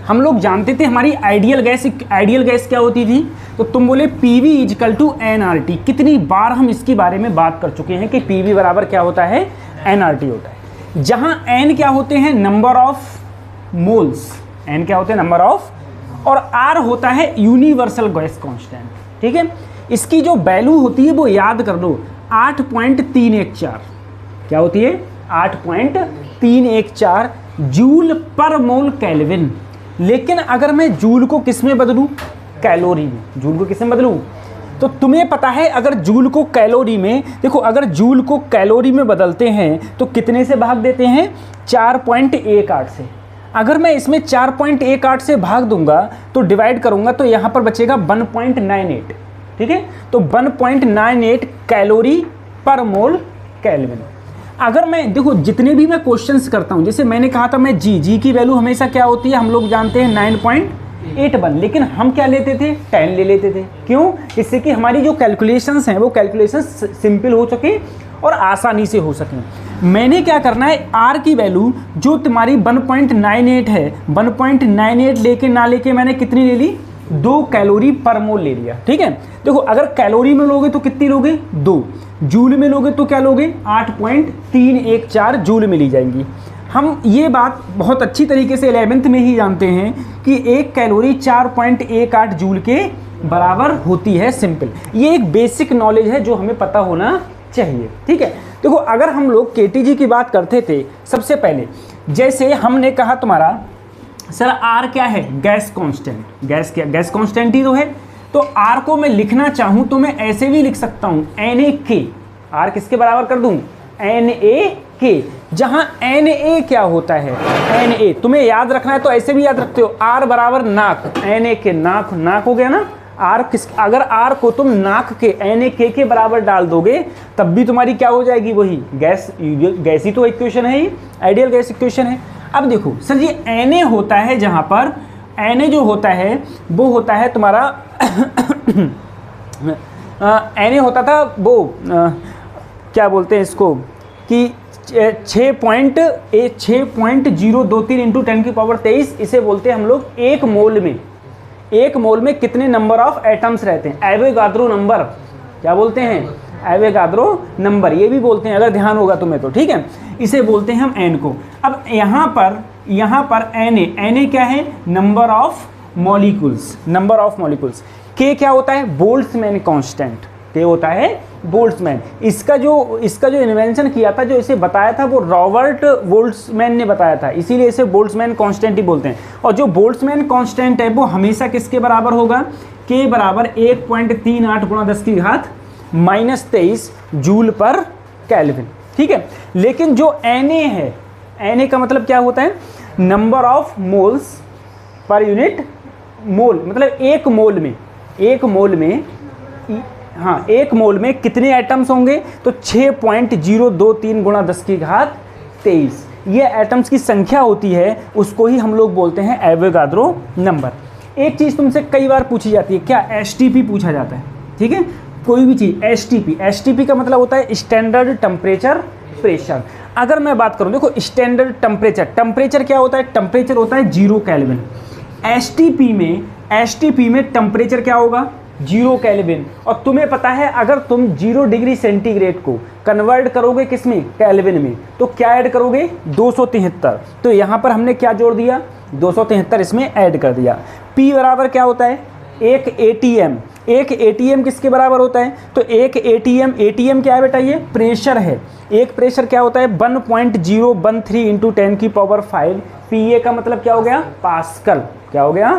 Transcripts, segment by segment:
हम लोग जानते थे हमारी आइडियल गैस क्या होती थी, तो तुम बोले PV इजकल टू nRT। कितनी बार हम इसके बारे में बात कर चुके हैं कि PV बराबर क्या होता है, nRT होता है। जहां n क्या होते हैं, नंबर ऑफ मोल्स, n क्या होते हैं नंबर ऑफ, और r होता है यूनिवर्सल गैस कांस्टेंट। ठीक है, इसकी जो वैल्यू होती है वो याद कर लो 8.314। क्या होती है, 8.314 जूल पर मोल केल्विन। लेकिन अगर मैं जूल को किस में बदलूं, कैलोरी में। जूल को किस में बदलूं, तो तुम्हें पता है अगर जूल को कैलोरी में, देखो अगर जूल को कैलोरी में बदलते हैं तो कितने से भाग देते हैं, 4.18 से। अगर मैं इसमें 4.18 से भाग दूंगा तो डिवाइड करूंगा तो यहाँ पर बचेगा 1.98। ठीक है, तो 1.98 कैलोरी पर मोल केल्विन। अगर मैं देखो जितने भी मैं क्वेश्चंस करता हूँ, जैसे मैंने कहा था मैं जी की वैल्यू हमेशा क्या होती है, हम लोग जानते हैं 9.81, लेकिन हम क्या लेते थे, 10 ले लेते थे। क्यों, इससे कि हमारी जो कैलकुलेशंस हैं वो कैलकुलेशंस सिंपल हो सके और आसानी से हो सकें। मैंने क्या करना है, आर की वैल्यू जो तुम्हारी 1.98 है, 1.98 लेके ना लेके मैंने कितनी ले ली, 2 कैलोरी पर मोल ले लिया। ठीक है, देखो अगर कैलोरी में लोगे तो कितनी लोगे, 2, जूल में लोगे तो क्या लोगे, 8.314 जूल में ली जाएंगी। हम ये बात बहुत अच्छी तरीके से 11th में ही जानते हैं कि 1 कैलोरी 4.18 जूल के बराबर होती है। सिंपल, ये एक बेसिक नॉलेज है जो हमें पता होना चाहिए। ठीक है, देखो अगर हम लोग केटीजी की बात करते थे, सबसे पहले जैसे हमने कहा तुम्हारा सर आर क्या है, गैस कांस्टेंट, गैस क्या, गैस कांस्टेंट ही तो है। तो आर को मैं लिखना चाहूं तो मैं ऐसे भी लिख सकता हूं, Na, आर किसके बराबर कर दूं, Na, जहां Na क्या होता है, Na तुम्हें याद रखना है तो ऐसे भी याद रखते हो, आर बराबर नाक, Na, नाक, नाक हो गया ना। आर किस, अगर आर को तुम नाक के Na के बराबर डाल दोगे तब भी तुम्हारी क्या हो जाएगी, वही गैस ही तो इक्वेशन है, ही आइडियल गैस इक्वेशन है। अब देखो सर ये Na होता है, जहां पर Na जो होता है वो होता है तुम्हारा Na होता था वो क्या बोलते हैं इसको कि 6.023 इंटू 10⁻23, इसे बोलते हैं हम लोग एक मोल में। एक मोल में कितने नंबर ऑफ एटम्स रहते हैं, एवोगाद्रो नंबर, क्या बोलते हैं, एवोगाद्रो नंबर, ये भी बोलते हैं अगर ध्यान होगा तुम्हें तो। ठीक है, इसे बोलते हैं हम एन को। अब यहाँ पर Na क्या है, number of molecules, number of molecules. के क्या होता है, बोल्ट्जमैन कांस्टेंट, के होता है बोल्ट्जमैन। इसका जो इन्वेंशन किया था, जो इसे बताया था, वो रॉबर्ट बोल्ट्जमैन ने बताया था, इसीलिए इसे बोल्ट्जमैन कांस्टेंट ही बोलते हैं। और जो बोल्ट्जमैन कांस्टेंट है वो हमेशा किसके बराबर होगा, के बराबर 1.38 गुणा 10⁻23 जूल पर केल्विन। ठीक है, लेकिन जो Na है, Na का मतलब क्या होता है, number of moles per unit mole, मतलब एक मोल में कितने एटम्स होंगे, तो 6.023 गुणा 10⁻23 ये एटम्स की संख्या होती है, उसको ही हम लोग बोलते हैं एवोगाद्रो नंबर। एक चीज़ तुमसे कई बार पूछी जाती है, क्या एसटीपी पूछा जाता है। ठीक है, कोई भी चीज़ एसटीपी का मतलब होता है स्टैंडर्ड टेम्परेचर प्रेशर। अगर मैं बात करूं, देखो स्टैंडर्ड टेम्परेचर क्या होता है, टेम्परेचर होता है 0 केल्विन। एसटीपी में टेम्परेचर क्या होगा, 0 केल्विन। और तुम्हें पता है अगर तुम 0 डिग्री सेंटीग्रेड को कन्वर्ट करोगे किस में, केल्विन में, तो क्या ऐड करोगे, 273। तो यहाँ पर हमने क्या जोड़ दिया, 273 इसमें ऐड कर दिया। P बराबर क्या होता है, एक एटीएम। एक एटीएम किसके बराबर होता है, तो एक एटीएम क्या है बेटा, ये प्रेशर है। एक प्रेशर क्या होता है, 1.013 इंटू 10⁵। PA का मतलब क्या हो गया, पास्कल, क्या हो गया,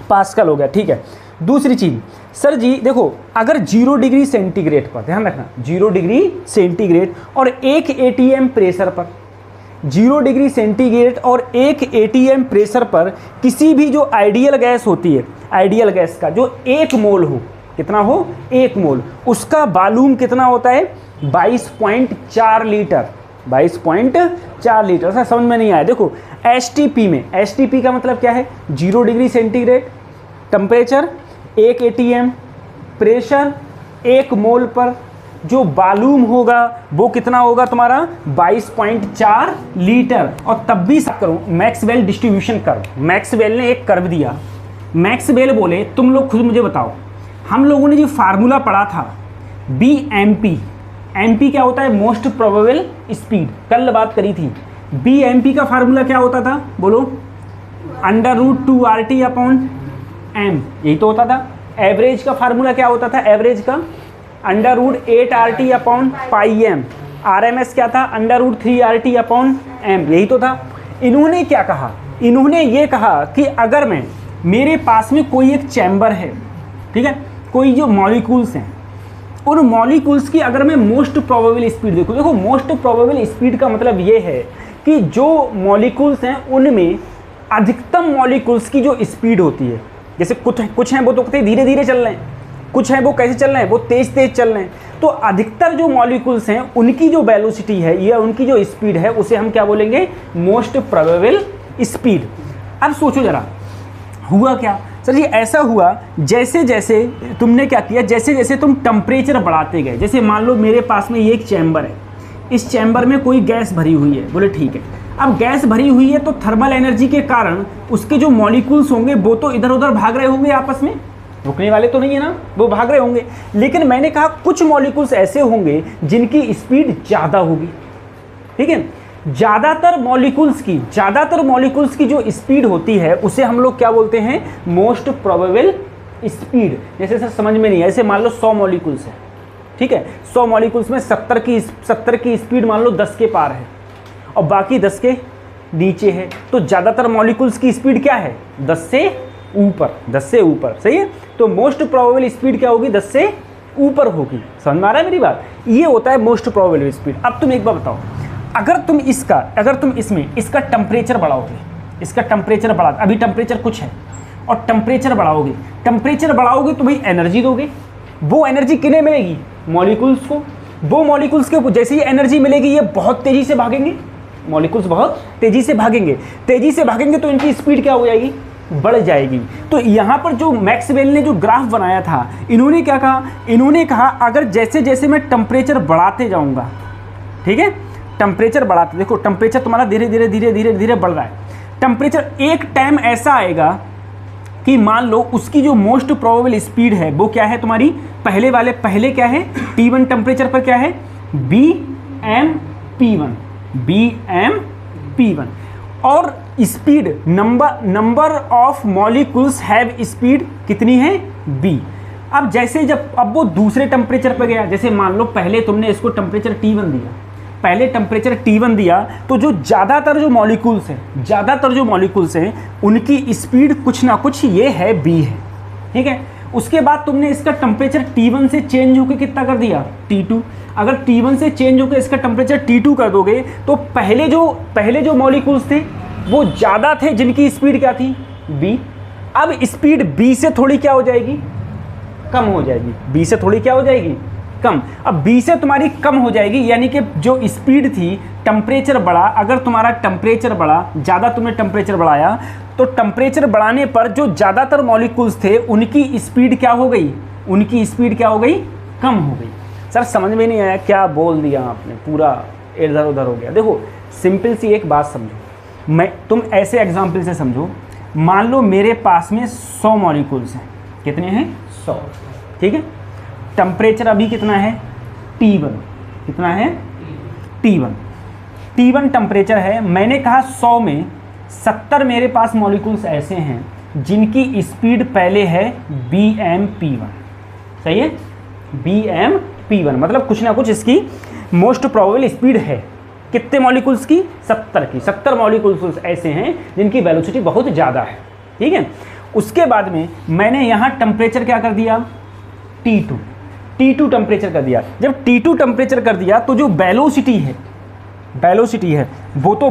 पास्कल हो गया। ठीक है, दूसरी चीज़ सर जी देखो, अगर 0 डिग्री सेंटीग्रेड पर, ध्यान रखना 0 डिग्री सेंटीग्रेड और एक एटीएम प्रेशर पर, 0 डिग्री सेंटीग्रेड और एक एटीएम प्रेशर पर किसी भी जो आइडियल गैस होती है, आइडियल गैस का जो 1 मोल हो, कितना हो, 1 मोल, उसका वॉल्यूम कितना होता है, 22.4 लीटर, 22.4 लीटर। सर समझ में नहीं आया, देखो एसटीपी का मतलब क्या है, 0 डिग्री सेंटीग्रेड टेम्परेचर, एक एटीएम प्रेशर, 1 मोल पर जो वॉल्यूम होगा वो कितना होगा तुम्हारा 22.4 लीटर। और तब भी करो मैक्सवेल डिस्ट्रीब्यूशन कर्व, मैक्सवेल ने एक कर्व दिया, मैक्सवेल बोले तुम लोग खुद मुझे बताओ, हम लोगों ने जो फार्मूला पढ़ा था BMP, MP क्या होता है मोस्ट प्रोबेबल स्पीड, कल बात करी थी। BMP का फार्मूला क्या होता था बोलो, √2RT अपॉन m, यही तो होता था। एवरेज का फार्मूला क्या होता था, एवरेज का √8RT अपॉन πm, RMS क्या था √3RT अपॉन m, यही तो था। इन्होंने क्या कहा, इन्होंने ये कहा कि अगर मैं, मेरे पास में कोई एक चैम्बर है, ठीक है, कोई जो मॉलिक्यूल्स हैं, उन मॉलिक्यूल्स की अगर मैं मोस्ट प्रोबेबल स्पीड देखूँ, देखो मोस्ट प्रोबेबल स्पीड का मतलब ये है कि जो मॉलिक्यूल्स हैं उनमें अधिकतम मॉलिक्यूल्स की जो स्पीड होती है, जैसे कुछ हैं वो तो धीरे धीरे चल रहे हैं, कुछ हैं वो कैसे चल रहे हैं, वो तेज तेज चल रहे हैं, तो अधिकतर जो मॉलिक्यूल्स हैं उनकी जो वेलोसिटी है या उनकी जो स्पीड है उसे हम क्या बोलेंगे, मोस्ट प्रोबेबल स्पीड। अब सोचो जरा हुआ क्या सर, ये ऐसा हुआ जैसे जैसे तुमने क्या किया, जैसे जैसे तुम टेम्परेचर बढ़ाते गए। जैसे मान लो मेरे पास में ये एक चैम्बर है, इस चैम्बर में कोई गैस भरी हुई है, बोले ठीक है, अब गैस भरी हुई है तो थर्मल एनर्जी के कारण उसके जो मॉलिक्यूल्स होंगे वो तो इधर उधर भाग रहे होंगे, आपस में रुकने वाले तो नहीं है ना, वो भाग रहे होंगे। लेकिन मैंने कहा कुछ मॉलिक्यूल्स ऐसे होंगे जिनकी स्पीड ज़्यादा होगी, ठीक है। ज़्यादातर मॉलिक्यूल्स की जो स्पीड होती है उसे हम लोग क्या बोलते हैं, मोस्ट प्रोबेबल स्पीड। जैसे सर समझ में नहीं है, ऐसे मान लो 100 मॉलिक्यूल्स है, ठीक है, 100 मॉलिक्यूल्स में 70 की स्पीड मान लो 10 के पार है और बाकी 10 के नीचे है, तो ज़्यादातर मॉलिक्यूल्स की स्पीड क्या है, 10 से ऊपर, सही है। तो मोस्ट प्रोबेबल स्पीड क्या होगी, 10 से ऊपर होगी। समझ में आ रहा है मेरी बात, ये होता है मोस्ट प्रोबेबल स्पीड। अब तुम एक बार बताओ, अगर तुम इसमें इसका टेम्परेचर बढ़ाओगे, इसका टेम्परेचर बढ़ा, अभी टेम्परेचर कुछ है और टेम्परेचर बढ़ाओगे तो भाई एनर्जी दोगे, वो एनर्जी किन्हें मिलेगी, मॉलिक्यूल्स को। वो मॉलिक्यूल्स के जैसे ही एनर्जी मिलेगी ये बहुत तेज़ी से भागेंगे, मॉलिक्यूल्स बहुत तेज़ी से भागेंगे तो इनकी स्पीड क्या हो जाएगी, बढ़ जाएगी। तो यहाँ पर जो मैक्सवेल ने जो ग्राफ बनाया था, इन्होंने क्या कहा, इन्होंने कहा अगर जैसे जैसे मैं टेम्परेचर बढ़ाते जाऊँगा, ठीक है, टेम्परेचर बढ़ाते, देखो टेम्परेचर तुम्हारा धीरे धीरे बढ़ रहा है। टेम्परेचर एक टाइम ऐसा आएगा कि मान लो उसकी जो मोस्ट प्रोबेबल स्पीड है वो क्या है तुम्हारी, पहले क्या है, T1 टेम्परेचर पर क्या है, BMP1 और speed number of molecules have speed कितनी है, B। अब जैसे अब वो दूसरे टेम्परेचर पर गया, जैसे मान लो पहले तुमने इसको टेम्परेचर T1 दिया, तो जो ज़्यादातर जो मॉलिक्यूल्स हैं उनकी स्पीड कुछ ना कुछ ये है, B है, ठीक है। उसके बाद तुमने इसका टेम्परेचर T1 से चेंज होकर कितना कर दिया, T2। अगर T1 से चेंज होकर इसका टेम्परेचर T2 कर दोगे तो पहले जो मॉलिक्यूल्स थे वो ज़्यादा थे, जिनकी स्पीड क्या थी, B। अब स्पीड B से थोड़ी क्या हो जाएगी, कम हो जाएगी, B से थोड़ी क्या हो जाएगी, कम। अब B से तुम्हारी कम हो जाएगी, यानी कि जो स्पीड थी, टेम्परेचर बढ़ा, अगर तुम्हारा टेम्परेचर बढ़ा, ज़्यादा तुमने टेम्परेचर बढ़ाया तो टेम्परेचर बढ़ाने पर जो ज़्यादातर मॉलिक्यूल्स थे उनकी स्पीड क्या हो गई, कम हो गई। सर समझ में नहीं आया, क्या बोल दिया आपने, पूरा इधर उधर हो गया। देखो सिंपल सी एक बात समझो, तुम ऐसे एग्जाम्पल से समझो, मान लो मेरे पास में 100 मॉलिक्यूल्स हैं, कितने हैं, 100, ठीक है। टेम्परेचर अभी कितना है, T1, कितना है, T1 टेम्परेचर है। मैंने कहा 100 में 70 मेरे पास मॉलिक्यूल्स ऐसे हैं जिनकी स्पीड पहले है BMP1, सही है, BMP1 मतलब कुछ ना कुछ इसकी मोस्ट प्रोबेबल स्पीड है। कितने मॉलिक्यूल्स की, 70 मॉलिक्यूल्स ऐसे हैं जिनकी वेलोसिटी बहुत ज़्यादा है, ठीक है। उसके बाद में मैंने यहाँ टेम्परेचर क्या कर दिया, T2 टेम्परेचर कर दिया। जब T2 टेम्परेचर कर दिया तो जो वेलोसिटी है वो तो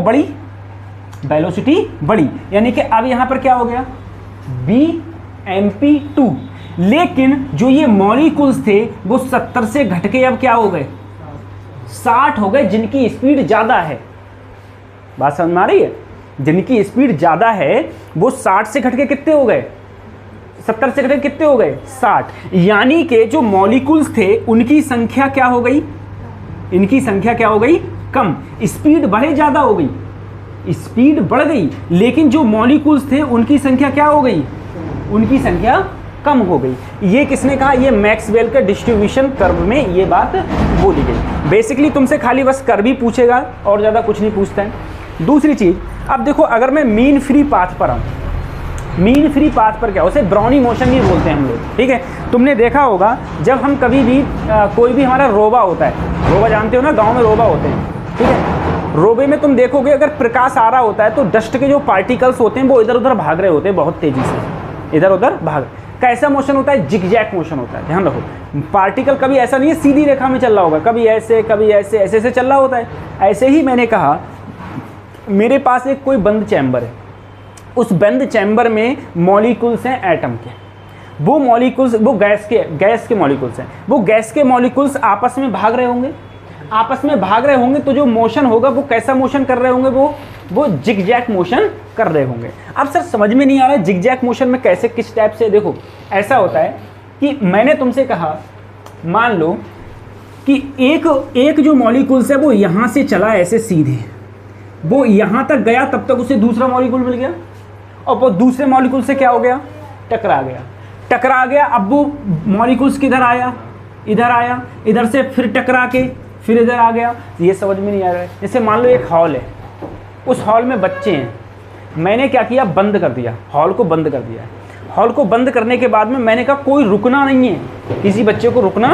वेलोसिटी बढ़ी, यानी कि अब यहाँ पर क्या हो गया, BMP2। लेकिन जो ये मॉलिक्यूल्स थे वो 70 से घट के अब क्या हो गए, 60 हो गए, जिनकी स्पीड ज़्यादा है। बात समझ में आ रही है, जिनकी स्पीड ज़्यादा है वो 60 से घट के कितने हो गए, 70 से घटे कितने हो गए 60, यानी कि जो मॉलिक्यूल्स थे उनकी संख्या क्या हो गई, इनकी संख्या क्या हो गई कम, स्पीड बढ़े ज़्यादा हो गई, स्पीड बढ़ गई, लेकिन जो मॉलिक्यूल्स थे उनकी संख्या क्या हो गई, उनकी संख्या कम हो गई। ये किसने कहा, ये मैक्सवेल के डिस्ट्रीब्यूशन कर्व में ये बात बोली गई। बेसिकली तुमसे खाली बस कर्व ही पूछेगा और ज़्यादा कुछ नहीं पूछता है। दूसरी चीज़, अब देखो अगर मैं मीन फ्री पाथ पर आऊँ, मीन फ्री पाथ पर क्या, उसे ब्राउनी मोशन भी बोलते हैं हम लोग, ठीक है। तुमने देखा होगा जब हम कभी भी कोई भी हमारा रोबा होता है, रोबा जानते हो ना, गाँव में रोबा होते हैं, ठीक है। रोबे में तुम देखोगे अगर प्रकाश आ रहा होता है तो डस्ट के जो पार्टिकल्स होते हैं वो इधर उधर भाग रहे होते हैं बहुत तेज़ी से, इधर उधर भाग। कैसा मोशन होता है, जिगजैग मोशन होता है, ध्यान रखो। पार्टिकल कभी ऐसा नहीं है सीधी रेखा में चल रहा होगा, कभी ऐसे कभी ऐसे ऐसे ऐसे चल रहा होता है। ऐसे ही मैंने कहा मेरे पास एक कोई बंद चैम्बर है, उस बंद चैम्बर में मॉलिक्यूल्स हैं एटम के, वो मॉलिक्यूल्स वो गैस के मॉलिक्यूल्स हैं, वो गैस के मॉलिक्यूल्स आपस में भाग रहे होंगे, आपस में भाग रहे होंगे तो जो मोशन होगा वो कैसा मोशन कर रहे होंगे, वो जिगजैग मोशन कर रहे होंगे। अब सर समझ में नहीं आ रहा है जिगजैग मोशन में कैसे, किस टाइप से। देखो ऐसा होता है कि मैंने तुमसे कहा मान लो कि एक जो मॉलिक्यूल्स है वो यहाँ से चला ऐसे सीधे, वो यहाँ तक गया, तब तक उसे दूसरा मॉलिक्यूल मिल गया और वो दूसरे मॉलिक्यूल से क्या हो गया, टकरा गया। अब वो मॉलिक्यूल्स किधर आया, इधर से फिर टकरा के फिर इधर आ गया। ये समझ में नहीं आ रहा है। जैसे मान लो एक हॉल है, उस हॉल में बच्चे हैं, मैंने क्या किया, बंद कर दिया, हॉल को बंद कर दिया। हॉल को बंद करने के बाद में मैंने कहा कोई रुकना नहीं है, किसी बच्चे को रुकना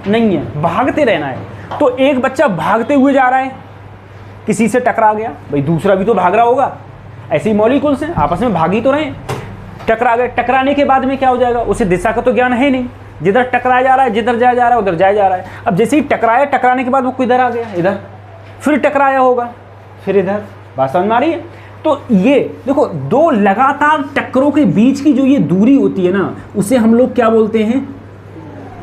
नहीं है, भागते रहना है। तो एक बच्चा भागते हुए जा रहा है, किसी से टकरा गया, भाई दूसरा भी तो भाग रहा होगा, ऐसे ही मॉलिक्यूल्स हैं आपस में भाग ही तो रहे हैं, टकरा गए। टकराने के बाद में क्या हो जाएगा, उसे दिशा का तो ज्ञान है नहीं, जिधर टकराया जा रहा है, जिधर जाया जा रहा है उधर जाया जा रहा है। अब जैसे ही टकराया, टकराने के बाद वो किधर आ गया, इधर, फिर टकराया होगा, फिर इधर। बात समझ में आ रही है। तो ये देखो दो लगातार टक्करों के बीच की जो ये दूरी होती है ना, उसे हम लोग क्या बोलते हैं,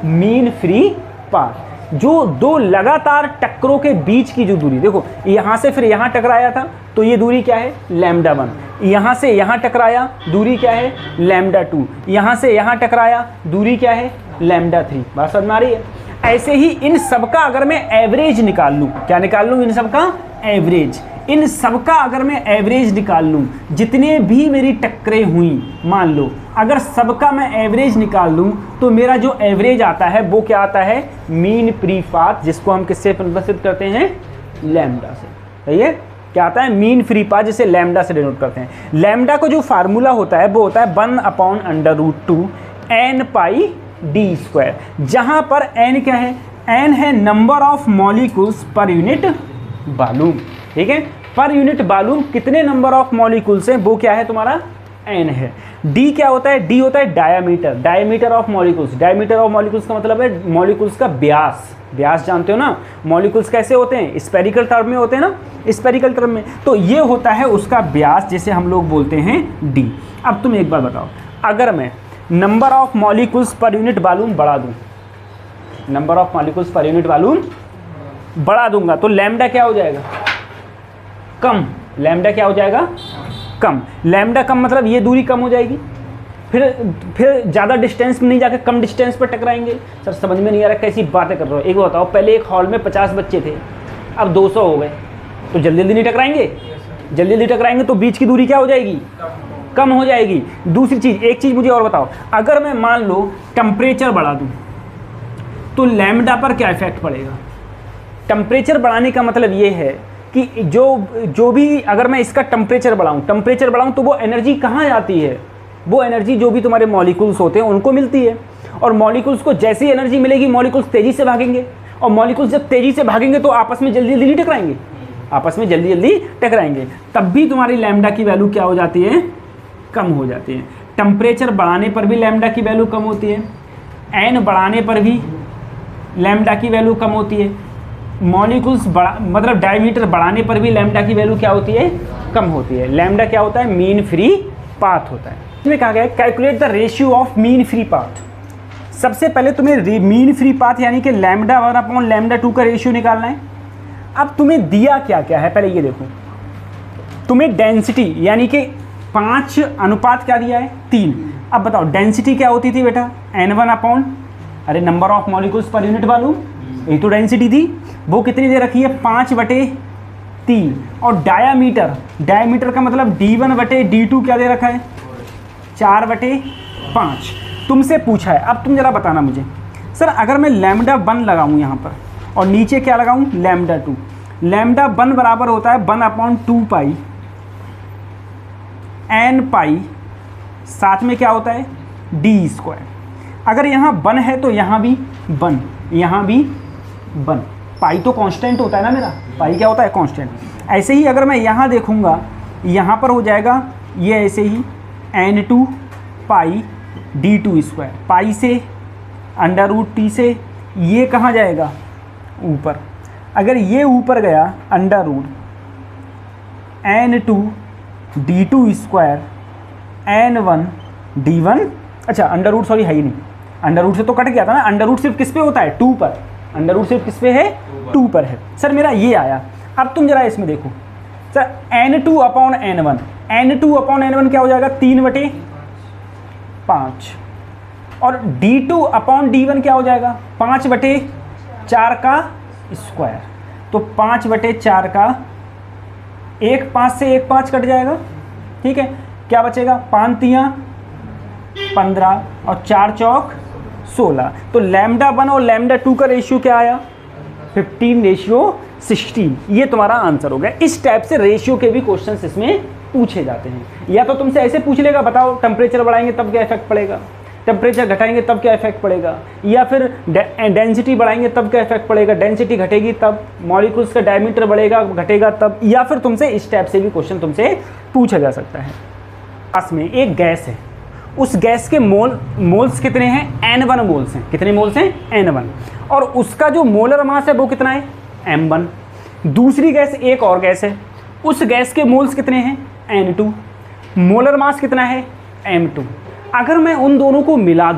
मीन फ्री पाथ। जो दो लगातार टक्करों के बीच की जो दूरी, देखो यहाँ से फिर यहाँ टकराया था तो ये दूरी क्या है, लैम्डा 1। यहाँ से यहाँ टकराया, दूरी क्या है, लैम्डा 2। यहाँ से यहाँ टकराया, दूरी क्या है, लैम्डा 3। बात समझ में आ रही है। ऐसे ही इन सबका अगर मैं एवरेज निकाल लूँ, क्या निकाल लूँ, इन सबका एवरेज, इन सबका अगर मैं एवरेज निकाल लूँ, जितने भी मेरी टक्करें हुई मान लो, अगर सबका मैं एवरेज निकाल लूँ तो मेरा जो एवरेज आता है वो क्या आता है, मीन फ्री पाथ, जिसको हम किससे परिभाषित करते हैं, लैम्डा से। सही है, क्या आता है, मीन फ्री पाथ, जिसे लैम्डा से डिनोट करते हैं। लैम्डा का जो फार्मूला होता है वो होता है 1/√2 n पाई डी स्क्वायर, जहाँ पर n क्या है, n है number of molecules per unit volume. ठीक है, पर यूनिट वॉल्यूम कितने नंबर ऑफ मॉलिक्यूल्स हैं, वो क्या है तुम्हारा, n है। d क्या होता है, d होता है diameter of molecules. Diameter of molecules का मतलब है मॉलिक्यूल्स का व्यास। व्यास जानते हो ना, मॉलिक्यूल्स कैसे होते हैं, स्पेरिकल टर्म में होते हैं ना, स्पेरिकल टर्म में, तो ये होता है उसका व्यास, जिसे हम लोग बोलते हैं d। अब तुम एक बार बताओ, अगर मैं number of molecules per unit volume बढ़ा दूं, number of molecules per unit volume बढ़ा दूंगा तो लैम्डा क्या हो जाएगा, कम। लैम्डा क्या हो जाएगा, कम। लैम्डा कम मतलब ये दूरी कम हो जाएगी, फिर ज़्यादा डिस्टेंस में नहीं जाकर कम डिस्टेंस पर टकराएंगे। सर समझ में नहीं आ रहा कैसी बातें कर रहे हो। एक बताओ, पहले एक हॉल में 50 बच्चे थे, अब 200 हो गए, तो जल्दी जल्दी नहीं टकराएंगे, जल्दी जल्दी टकराएंगे तो बीच की दूरी क्या हो जाएगी, कम हो जाएगी। दूसरी चीज़, एक चीज़ मुझे और बताओ, अगर मैं मान लो टेम्परेचर बढ़ा दूँ तो लैम्डा पर क्या इफेक्ट पड़ेगा। टेम्परेचर बढ़ाने का मतलब ये है कि जो भी अगर मैं इसका टेम्परेचर बढ़ाऊँ तो वो एनर्जी कहाँ जाती है, वो एनर्जी जो भी तुम्हारे मॉलिक्यूल्स होते हैं उनको मिलती है, और मॉलिक्यूल्स को जैसी एनर्जी मिलेगी मॉलिक्यूल्स तेज़ी से भागेंगे, और मॉलिक्यूल्स जब तेज़ी से भागेंगे तो आपस में जल्दी जल्दी नहीं टकराएंगे, आपस में जल्दी जल्दी टकराएंगे, तब भी तुम्हारी लैम्डा की वैल्यू क्या हो जाती है, कम हो जाती है। टेम्परेचर बढ़ाने पर भी लैम्डा की वैल्यू कम होती है, एन बढ़ाने पर भी लैम्डा की वैल्यू कम होती है, मॉलिक्यूल्स मतलब डायमीटर बढ़ाने पर भी लैम्डा की वैल्यू क्या होती है, कम होती है। लैम्डा क्या होता है, मीन फ्री पाथ होता है। इसमें कहा गया है calculate the ratio of mean free path. सबसे पहले तुम्हें मीन फ्री पाथ यानी कि लैम्डा 1/λ2 का रेशियो निकालना है। अब तुम्हें दिया क्या क्या है, पहले ये देखो, तुम्हें डेंसिटी यानी कि 5 अनुपात क्या दिया है, 3। अब बताओ डेंसिटी क्या होती थी बेटा, N1 अपॉन, अरे number of molecules per unit volume, यही तो डेंसिटी थी। वो कितनी दे रखी है, 5/3। और डायामीटर का मतलब D1/D2 क्या दे रखा है, 4/5। तुमसे पूछा है, अब तुम जरा बताना मुझे, सर अगर मैं λ1 लगाऊं यहाँ पर और नीचे क्या लगाऊं, λ2, λ1 बराबर होता है 1/2 n पाई, साथ में क्या होता है d²। अगर यहाँ 1 है तो यहाँ भी 1, यहाँ भी 1। पाई तो कांस्टेंट होता है ना मेरा, पाई क्या होता है, कांस्टेंट। ऐसे ही अगर मैं यहाँ देखूँगा, यहाँ पर हो जाएगा ये ऐसे ही n2 पाई d2², पाई से √t से ये कहाँ जाएगा, ऊपर। अगर ये ऊपर गया √n2 d2² n1 d1, अच्छा √ सॉरी है ही नहीं, √ से तो कट गया था ना, √ सिर्फ किस पे होता है, 2 पर, √ सिर्फ किस पे है, 2 पर है। सर मेरा ये आया। अब तुम जरा इसमें देखो sir, n2 upon n1, n2 upon n1 क्या हो जाएगा, 3/5। और d2 अपॉन d1 क्या हो जाएगा, 5/4 का स्क्वायर। तो 5/4 का 1 5 से 1 5 कट जाएगा, ठीक है। क्या बचेगा, 5 तियाँ 15 और 4 चौक 16। तो λ1 और λ2 का रेशियो क्या आया, 15:16। ये तुम्हारा आंसर हो गया। इस टाइप से रेशियो के भी क्वेश्चंस इसमें पूछे जाते हैं। या तो तुमसे ऐसे पूछ लेगा, बताओ टेम्परेचर बढ़ाएंगे तब क्या इफेक्ट पड़ेगा, टेम्परेचर घटाएंगे तब क्या इफेक्ट पड़ेगा, या फिर डेंसिटी बढ़ाएंगे तब क्या इफेक्ट पड़ेगा, डेंसिटी घटेगी तब, मॉलिक्यूल्स का डायमीटर बढ़ेगा घटेगा तब, या फिर तुमसे इस टाइप से भी क्वेश्चन तुमसे पूछा जा सकता है। पास में एक गैस है, उस गैस के मोल्स कितने हैं, N1 मोल्स हैं। कितने मोल्स हैं, N1। और उसका जो मोलर मास है वो कितना है, M1। दूसरी गैस, एक और गैस है, उस गैस के मोल्स कितने हैं, N2। मोलर मास कितना है, M2। अगर मैं उन दोनों को मिला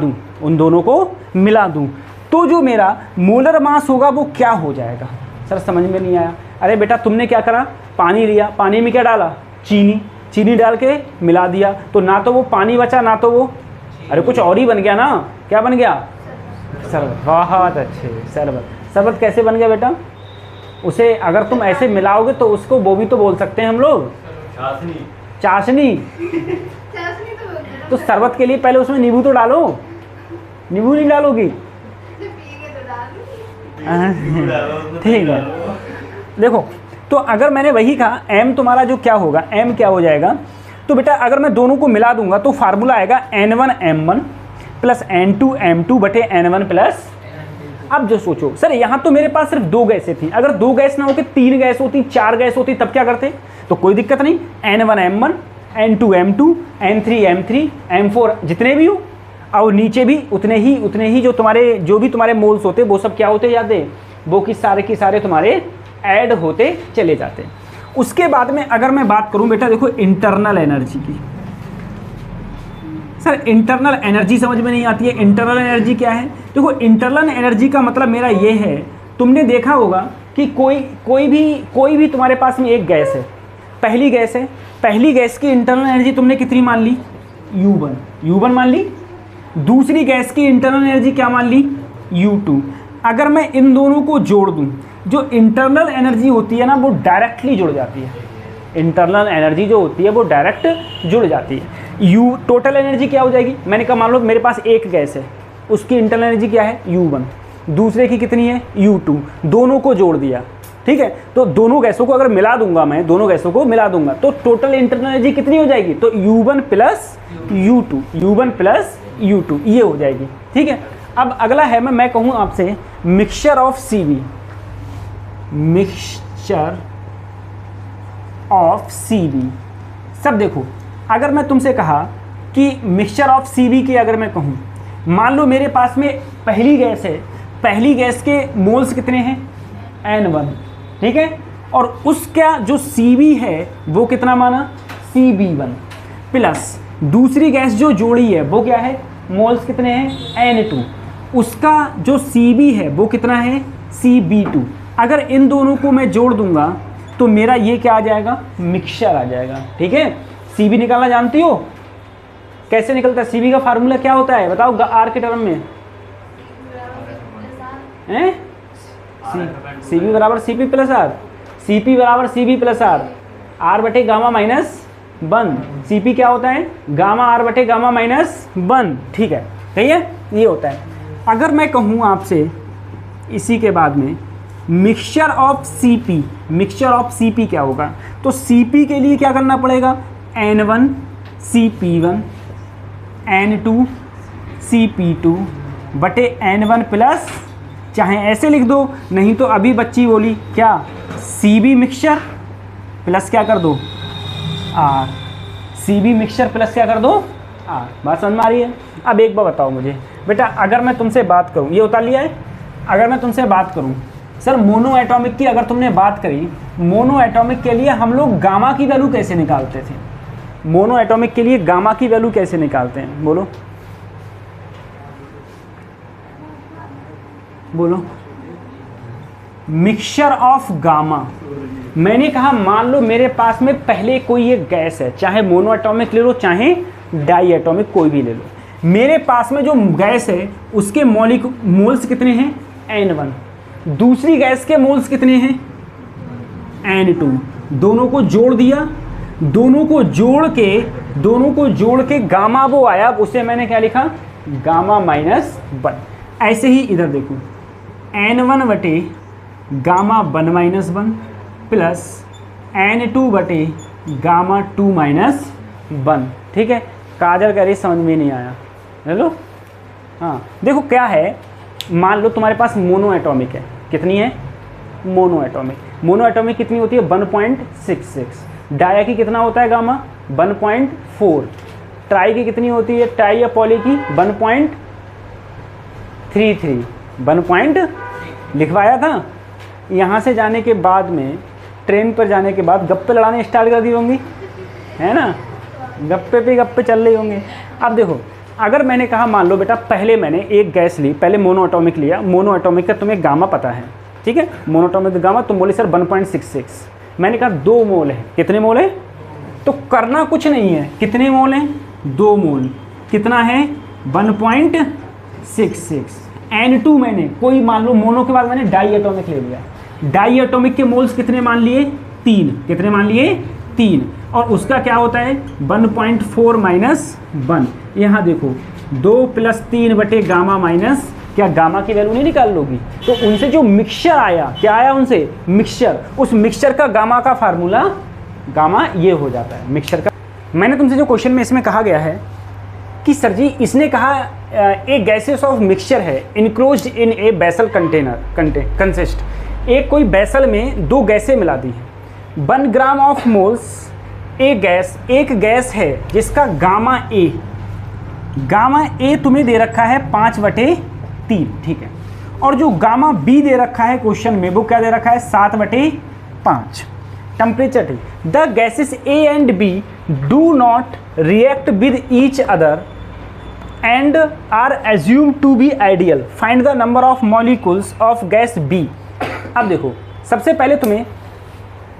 दूं, तो जो मेरा मोलर मास होगा वो क्या हो जाएगा। सर समझ में नहीं आया। अरे बेटा तुमने क्या करा, पानी लिया, पानी में क्या डाला, चीनी डाल के मिला दिया, तो ना तो वो पानी बचा ना तो वो, अरे कुछ और ही बन गया ना। क्या बन गया, शरबत। बहुत अच्छे, शरबत कैसे बन गया बेटा, उसे अगर तुम ऐसे मिलाओगे तो उसको वो भी तो बोल सकते हैं हम लोग, चाशनी। तो शरबत के लिए पहले उसमें नींबू तो डालो, नींबू नहीं डालोगी, ठीक है। देखो तो अगर मैंने वही कहा m तुम्हारा जो क्या होगा, m क्या हो जाएगा, तो बेटा अगर मैं दोनों को मिला दूंगा तो फार्मूला आएगा N1 M1 plus N2 M2 बटे N1 प्लस। अब जो सोचो सर यहाँ तो मेरे पास सिर्फ 2 गैसें थी, अगर 2 गैस ना होती 3 गैस होती 4 गैस होती तब क्या करते, तो कोई दिक्कत नहीं, N1 M1 N2 M2 N3 M3 M4 जितने भी हो, और नीचे भी उतने ही जो भी तुम्हारे मोल्स होते वो सब क्या होते याद है, वो कि सारे तुम्हारे ऐड होते चले जाते। उसके बाद में अगर मैं बात करूं बेटा, देखो इंटरनल एनर्जी की। सर इंटरनल एनर्जी समझ में नहीं आती है, इंटरनल एनर्जी क्या है। देखो इंटरनल एनर्जी का मतलब मेरा ये है, तुमने देखा होगा कि कोई भी तुम्हारे पास में एक गैस है, पहली गैस की इंटरनल एनर्जी तुमने कितनी मान ली, U1 मान ली। दूसरी गैस की इंटरनल एनर्जी क्या मान ली, U2। अगर मैं इन दोनों को जोड़ दूं, जो इंटरनल एनर्जी होती है ना वो डायरेक्टली जुड़ जाती है, इंटरनल एनर्जी जो होती है वो डायरेक्ट जुड़ जाती है। टोटल एनर्जी क्या हो जाएगी, मैंने कहा मान लो मेरे पास एक गैस है, उसकी इंटरनल एनर्जी क्या है, U1, दूसरे की कितनी है, U2, दोनों को जोड़ दिया, ठीक है। तो दोनों गैसों को अगर मिला दूंगा मैं, तो टोटल इंटरनल एनर्जी कितनी हो जाएगी, तो U1 प्लस U2 ये हो जाएगी, ठीक है। अब अगला है, मैं कहूँ आपसे मिक्सचर ऑफ CV। सब देखो, अगर मैं तुमसे कहा कि मिक्सचर ऑफ CV की अगर मैं कहूँ, मान लो मेरे पास में पहली गैस है, पहली गैस के मोल्स कितने हैं, N1, ठीक है। और उसका जो CV है वो कितना माना, CB1 प्लस दूसरी गैस जो जोड़ी है वो क्या है, मोल्स कितने हैं, N2, उसका जो CB है वो कितना है, CB2। अगर इन दोनों को मैं जोड़ दूंगा तो मेरा ये क्या आ जाएगा, मिक्सचर आ जाएगा, ठीक है। CB निकालना जानती हो, कैसे निकलता है? CP का फार्मूला क्या होता है बताओ R के टर्म में? हैं? CP बराबर CP प्लस R, CP बराबर CP प्लस R, R बटे गामा माइनस 1। CP क्या होता है? गामा R बटे गामा माइनस 1। ठीक है, सही है, ये होता है। अगर मैं कहूँ आपसे इसी के बाद में mixture of CP, mixture of CP क्या होगा? तो CP के लिए क्या करना पड़ेगा? N1 CP1 N2 CP2 बटे N1 प्लस, चाहे ऐसे लिख दो, नहीं तो अभी बच्ची बोली क्या, CB मिक्सचर प्लस क्या कर दो R, CB मिक्सचर प्लस क्या कर दो R। बात समझ में आ रही है? अब एक बार बताओ मुझे बेटा, अगर मैं तुमसे बात करूं, ये उतार लिया है, अगर मैं तुमसे बात करूं सर मोनो एटॉमिक की, अगर तुमने बात करी मोनो एटॉमिक के लिए हम लोग गामा की वैल्यू कैसे निकालते थे? मोनो एटॉमिक के लिए गामा की वैल्यू कैसे निकालते हैं? बोलो बोलो। मिक्सचर ऑफ गामा, मैंने कहा मान लो मेरे पास में पहले कोई एक गैस है, चाहे मोनो एटॉमिक ले लो चाहे डाई एटॉमिक कोई भी ले लो, मेरे पास में जो गैस है उसके मोल्स कितने हैं? N1। दूसरी गैस के मोल्स कितने हैं? N2। दोनों को जोड़ दिया, दोनों को जोड़ के गामा वो आया, उसे मैंने क्या लिखा? Gamma minus 1। ऐसे ही इधर देखो, N1 बटे गामा 1 माइनस 1 प्लस N2 बटे गामा 2 माइनस 1। ठीक है, काजल कह रही समझ में नहीं आया, ले लो। हाँ देखो क्या है, मान लो तुम्हारे पास मोनो एटॉमिक है, कितनी है? मोनो एटॉमिक कितनी होती है? 1.66। डाया की कितना होता है गामा? 1.4। ट्राई की कितनी होती है? ट्राई या पॉली की 1.33। 1 लिखवाया था। यहाँ से जाने के बाद में ट्रेन पर जाने के बाद गप्पे लड़ाने स्टार्ट कर दी होंगी, है ना? गप्पे पे गप्पे चल रही होंगे। अब देखो, अगर मैंने कहा मान लो बेटा पहले मैंने एक गैस ली, पहले मोनो एटॉमिक लिया, मोनो एटॉमिक का तुम्हें गामा पता है, ठीक है? मोनो एटॉमिक का गामा तुम बोले सर 1.66, मैंने कहा 2 मोल है। कितने मोल है? तो करना कुछ नहीं है, कितने मोल हैं? 2 मोल। कितना है? 1.66। N2 मैंने कोई मान लो मोनो के बाद मैंने डाई एटॉमिक ले लिया, डाई एटॉमिक के मोल्स कितने मान लिए? 3। कितने मान लिए? 3। और उसका क्या होता है? 1.4 माइनस 1। यहाँ देखो 2 + 3 बटे गामा माइनस, क्या गामा की वैल्यू नहीं निकाल लोगी? तो उनसे जो मिक्सचर आया, क्या आया उनसे? मिक्सचर। उस मिक्सचर का गामा का फार्मूला गामा ये हो जाता है मिक्सचर का। मैंने तुमसे जो क्वेश्चन में इसमें कहा गया है कि सर जी इसने कहा एक गैसेस ऑफ मिक्सचर है enclosed in a vessel container consist, एक कोई बेसल में 2 गैसें मिला दी हैं, 1 ग्राम ऑफ मोल्स एक गैस है जिसका गामा ए तुम्हें दे रखा है 5/3, ठीक है? और जो गामा बी दे रखा है क्वेश्चन में वो क्या दे रखा है? 7/5। टेम्परेचर ठीक, the gases A and B do not react with each other and are assume to be ideal, find the number of molecules of gas B. अब देखो, सबसे पहले तुम्हें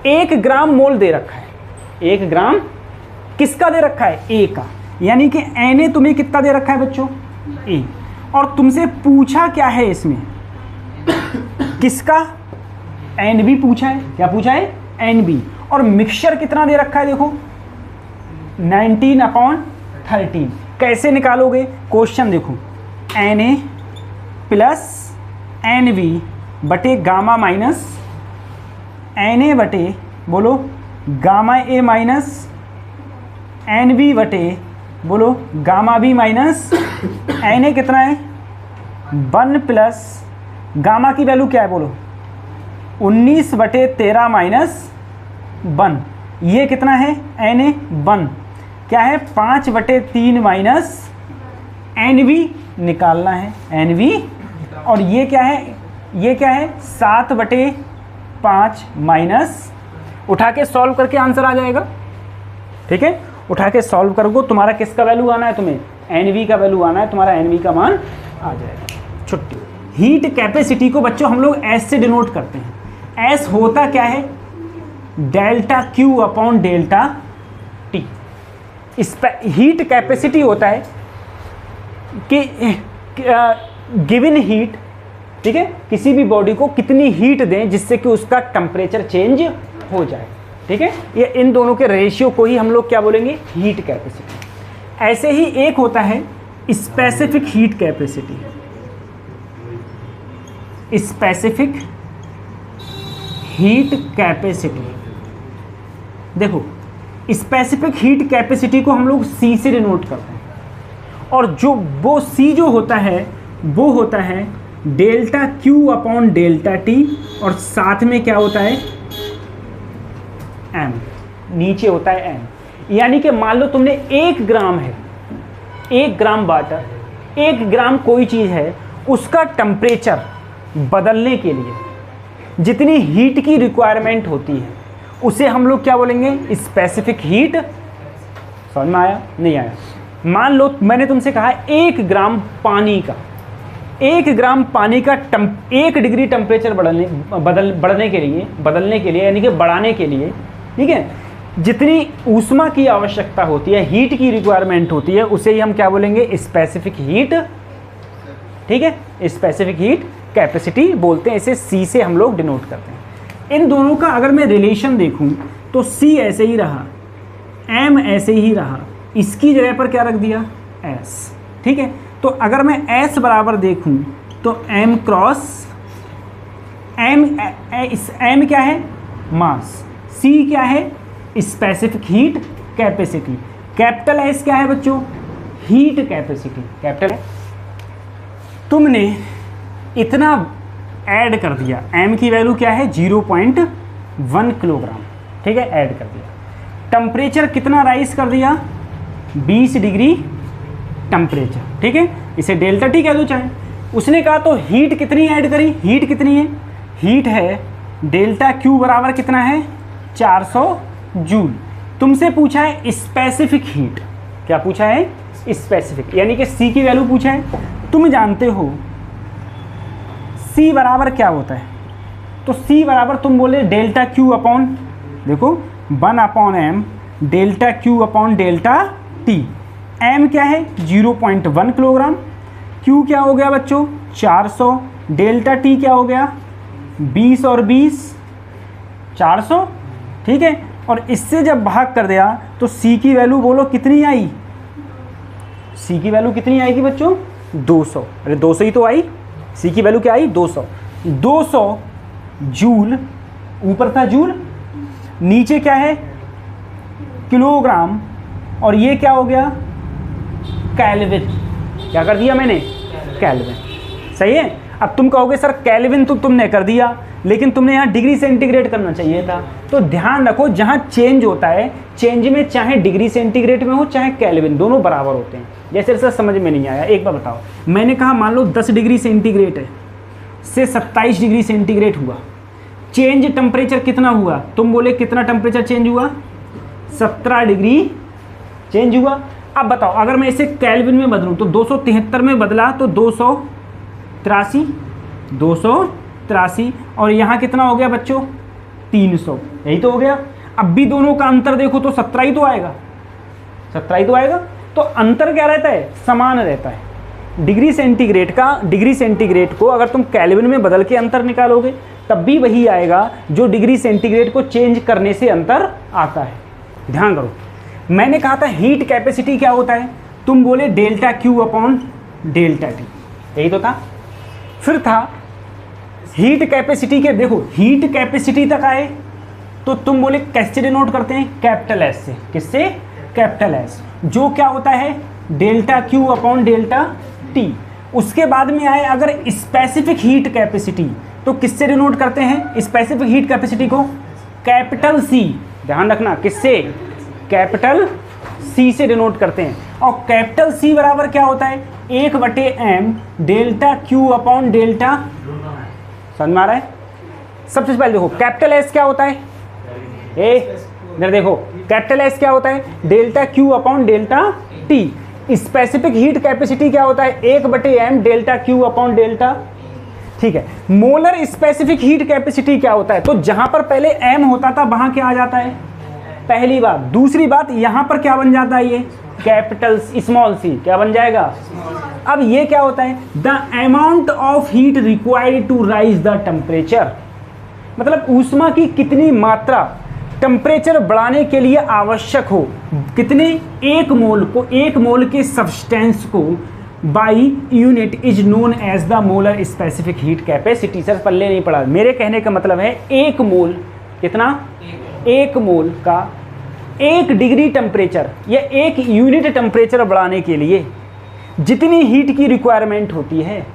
1 ग्राम मोल दे रखा है, 1 ग्राम किसका दे रखा है? ए का, यानी कि Na तुम्हें कितना दे रखा है बच्चों? ए। और तुमसे पूछा क्या है इसमें? किसका? Nb पूछा है। क्या पूछा है? Nb। और मिक्सचर कितना दे रखा है? देखो 19/13। कैसे निकालोगे? क्वेश्चन देखो, Na प्लस Nb बटे गामा माइनस Na बटे बोलो गामा ए माइनस Nb बटे बोलो गामा बी माइनस Na कितना है? 1 प्लस गामा की वैल्यू क्या है बोलो? 19/13 माइनस 1। ये कितना है? Na 1 क्या है? 5/3 माइनस Nb निकालना है, Nb। और ये क्या है? ये क्या है? 7/5 माइनस, उठा के सॉल्व करके आंसर आ जाएगा, ठीक है? उठा के सॉल्व करोगे, तुम्हारा किसका वैल्यू आना है? तुम्हें Nv का वैल्यू आना है, तुम्हारा Nv का मान आ जाएगा। छुट्टी। हीट कैपेसिटी को बच्चों हम लोग S से डिनोट करते हैं। S होता क्या है? ΔQ/ΔT। हीट कैपेसिटी होता है कि गिवन हीट, ठीक है, किसी भी बॉडी को कितनी हीट दें जिससे कि उसका टेम्परेचर चेंज हो जाए, ठीक है। ये इन दोनों के रेशियो को ही हम लोग क्या बोलेंगे, हीट कैपेसिटी। ऐसे ही एक होता है specific heat capacity. Specific heat capacity, देखो स्पेसिफिक हीट कैपेसिटी को हम लोग सी से डिनोट करते हैं, और जो वो सी जो होता है वो होता है delta Q upon delta T, और साथ में क्या होता है एम, नीचे होता है एम। यानी कि मान लो तुमने 1 ग्राम है, 1 ग्राम वाटर, 1 ग्राम कोई चीज़ है, उसका टेम्परेचर बदलने के लिए जितनी हीट की रिक्वायरमेंट होती है उसे हम लोग क्या बोलेंगे, स्पेसिफिक हीट। समझ में आया, नहीं आया? मान लो मैंने तुमसे कहा 1 ग्राम पानी का, 1 ग्राम पानी का 1 डिग्री टेम्परेचर बदलने के लिए यानी कि बढ़ाने के लिए, ठीक है, जितनी ऊष्मा की आवश्यकता होती है, हीट की रिक्वायरमेंट होती है, उसे ही हम क्या बोलेंगे, स्पेसिफिक हीट, ठीक है, स्पेसिफिक हीट कैपेसिटी बोलते हैं। इसे सी से हम लोग डिनोट करते हैं। इन दोनों का अगर मैं रिलेशन देखूं तो सी ऐसे ही रहा, एम ऐसे ही रहा, इसकी जगह पर क्या रख दिया, एस, ठीक है। तो अगर मैं एस बराबर देखूं तो एम क्रॉस एम क्या है, मास, सी क्या है, specific heat capacity, capital S क्या है बच्चों, हीट कैपेसिटी, कैपिटल। तुमने इतना ऐड कर दिया, एम की वैल्यू क्या है 0.1 किलोग्राम, ठीक है, ऐड कर दिया। टेम्परेचर कितना राइज कर दिया, 20 डिग्री टेम्परेचर, ठीक है, इसे डेल्टा टी कह दो चाहे। उसने कहा तो हीट कितनी ऐड करी, हीट कितनी है, हीट है डेल्टा क्यू बराबर कितना है 400 जूल। तुमसे पूछा है स्पेसिफिक हीट, क्या पूछा है, स्पेसिफिक, यानी कि सी की वैल्यू पूछा है। तुम जानते हो सी बराबर क्या होता है, तो सी बराबर तुम बोले डेल्टा क्यू अपॉन, देखो 1 upon M delta Q upon delta T. M क्या है 0.1 किलोग्राम, क्यू क्या हो गया बच्चों 400, डेल्टा टी क्या हो गया 20 और 20 400, ठीक है। और इससे जब भाग कर दिया तो सी की वैल्यू बोलो कितनी आई, सी की वैल्यू कितनी आएगी बच्चों 200, अरे 200 ही तो आई, सी की वैल्यू क्या आई 200 जूल, ऊपर था जूल, नीचे क्या है किलोग्राम, और ये क्या हो गया केल्विन, क्या कर दिया मैंने केल्विन, सही है। अब तुम कहोगे सर केल्विन तो तुमने कर दिया, लेकिन तुमने यहाँ डिग्री सेंटीग्रेड करना चाहिए था। तो ध्यान रखो जहाँ चेंज होता है, चेंज में चाहे डिग्री सेंटीग्रेड में हो चाहे केल्विन, दोनों बराबर होते हैं। जैसे सर समझ में नहीं आया, एक बार बताओ, मैंने कहा मान लो 10 डिग्री सेंटीग्रेड है से 27 डिग्री सेंटीग्रेड हुआ, चेंज टेम्परेचर कितना हुआ, तुम बोले कितना टेम्परेचर चेंज हुआ 17 डिग्री चेंज हुआ। अब बताओ अगर मैं इसे केल्विन में बदलूँ तो 273 में बदला तो 283, और यहाँ कितना हो गया बच्चों 300, यही तो हो गया। अब भी दोनों का अंतर देखो तो 17 ही तो आएगा, 17 ही तो आएगा। तो अंतर क्या रहता है, समान रहता है। डिग्री सेंटीग्रेड को अगर तुम केल्विन में बदल के अंतर निकालोगे तब भी वही आएगा जो डिग्री सेंटीग्रेड को चेंज करने से अंतर आता है। ध्यान करो, मैंने कहा था हीट कैपेसिटी क्या होता है, तुम बोले delta Q upon delta T, यही तो था। फिर था हीट कैपेसिटी के, देखो हीट कैपेसिटी तक आए तो तुम बोले कैसे डिनोट करते हैं, कैपिटल एस से। किससे, कैपिटल एस, जो क्या होता है delta Q upon delta T. उसके बाद में आए अगर स्पेसिफिक हीट कैपेसिटी, तो किससे डिनोट करते हैं स्पेसिफिक हीट कैपेसिटी को, कैपिटल सी, ध्यान रखना किससे, कैपिटल सी से डिनोट करते हैं। और कैपिटल सी बराबर क्या होता है 1/m delta Q upon delta, समझ में आ रहा है। सबसे पहले देखो कैपिटल एस क्या होता है, इधर देखो कैपिटल एस क्या होता है delta Q upon delta T. Specific heat capacity क्या होता है 1/m delta Q upon delta, ठीक है। मोलर स्पेसिफिक हीट कैपेसिटी क्या होता है, तो जहां पर पहले m होता था वहां क्या आ जाता है पहली बात। दूसरी बात, यहाँ पर क्या बन जाता है, ये कैपिटल स्मॉल सी क्या बन जाएगा। अब ये क्या होता है, the amount of heat required to raise the temperature, मतलब ऊष्मा की कितनी मात्रा टेम्परेचर बढ़ाने के लिए आवश्यक हो, कितने, एक मोल के सब्सटेंस को by unit is known as the molar specific heat capacity. Sir पल्ले नहीं पड़ा, मेरे कहने का मतलब है एक मोल, कितना, एक मोल का 1 डिग्री टेम्परेचर या 1 यूनिट टेम्परेचर बढ़ाने के लिए जितनी हीट की रिक्वायरमेंट होती है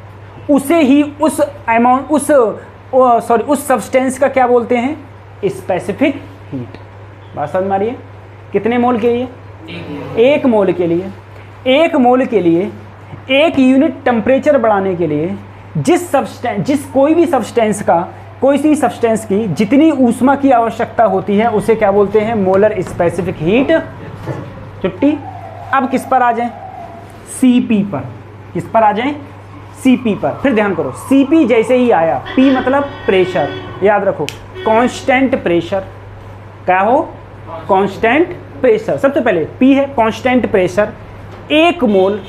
उसे ही उस अमाउंट उस सब्सटेंस का क्या बोलते हैं, स्पेसिफिक हीट। बात समझ में आ रही है। कितने मोल के लिए, 1 मोल के लिए, 1 मोल के लिए 1 यूनिट टेम्परेचर बढ़ाने के लिए कोई सी सब्सटेंस की जितनी ऊष्मा की आवश्यकता होती है उसे क्या बोलते हैं, मोलर स्पेसिफिक हीट। छुट्टी। अब किस पर आ जाएं, Cp पर। किस पर आ जाएं, Cp पर। फिर ध्यान करो, Cp जैसे ही आया, P मतलब प्रेशर, याद रखो कांस्टेंट प्रेशर, क्या हो, कांस्टेंट प्रेशर। सबसे पहले P है कांस्टेंट प्रेशर, 1 मोल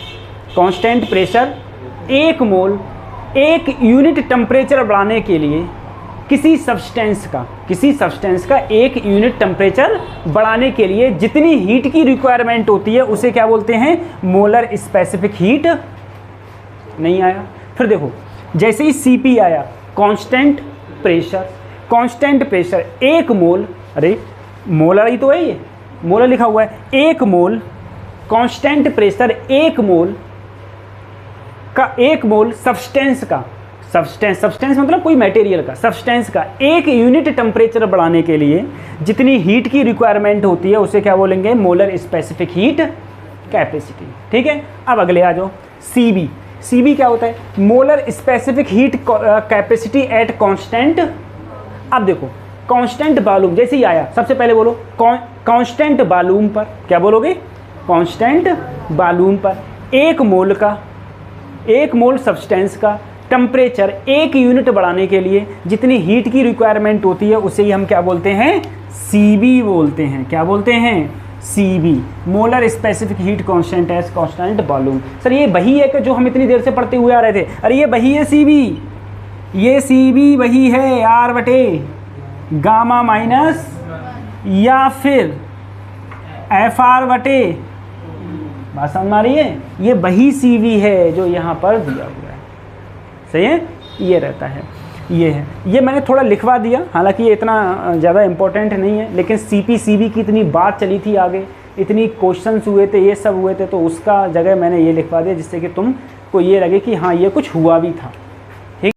कांस्टेंट प्रेशर, 1 मोल 1 यूनिट टेम्परेचर बढ़ाने के लिए किसी सब्सटेंस का 1 यूनिट टेम्परेचर बढ़ाने के लिए जितनी हीट की रिक्वायरमेंट होती है उसे क्या बोलते हैं, मोलर स्पेसिफिक हीट। नहीं आया। फिर देखो, जैसे ही Cp आया, कांस्टेंट प्रेशर 1 मोल, अरे मोलर ही तो है, ये मोलर लिखा हुआ है, 1 मोल कांस्टेंट प्रेशर 1 मोल का 1 मोल सब्सटेंस मतलब कोई मटेरियल का, सब्सटेंस का 1 यूनिट टेम्परेचर बढ़ाने के लिए जितनी हीट की रिक्वायरमेंट होती है उसे क्या बोलेंगे, मोलर स्पेसिफिक हीट कैपेसिटी। ठीक है। अब अगले आ जाओ, Cb क्या होता है, molar specific heat capacity at constant. अब देखो कांस्टेंट वॉल्यूम जैसे ही आया, सबसे पहले बोलो कांस्टेंट वॉल्यूम पर, क्या बोलोगे, कांस्टेंट वॉल्यूम पर 1 मोल सब्सटेंस का टेम्परेचर 1 यूनिट बढ़ाने के लिए जितनी हीट की रिक्वायरमेंट होती है उसे ही हम क्या बोलते हैं, Cb बोलते हैं। क्या बोलते हैं, Cb, molar specific heat constant as constant volume. Sir ये वही है कि जो हम इतनी देर से पढ़ते हुए आ रहे थे, अरे ये वही है Cb, ये Cb वही है R बटे गामा माइनस या फिर Fr बटे, बात समझ में आ रही है, ये वही Cv है जो यहाँ पर दिया हुआ है। सही है, ये रहता है, ये है, ये मैंने थोड़ा लिखवा दिया, हालांकि ये इतना ज़्यादा इम्पोर्टेंट नहीं है, लेकिन Cb की इतनी बात चली थी आगे, इतनी क्वेश्चंस हुए थे, ये सब हुए थे, तो उसका जगह मैंने ये लिखवा दिया जिससे कि तुमको ये लगे कि हाँ ये कुछ हुआ भी था।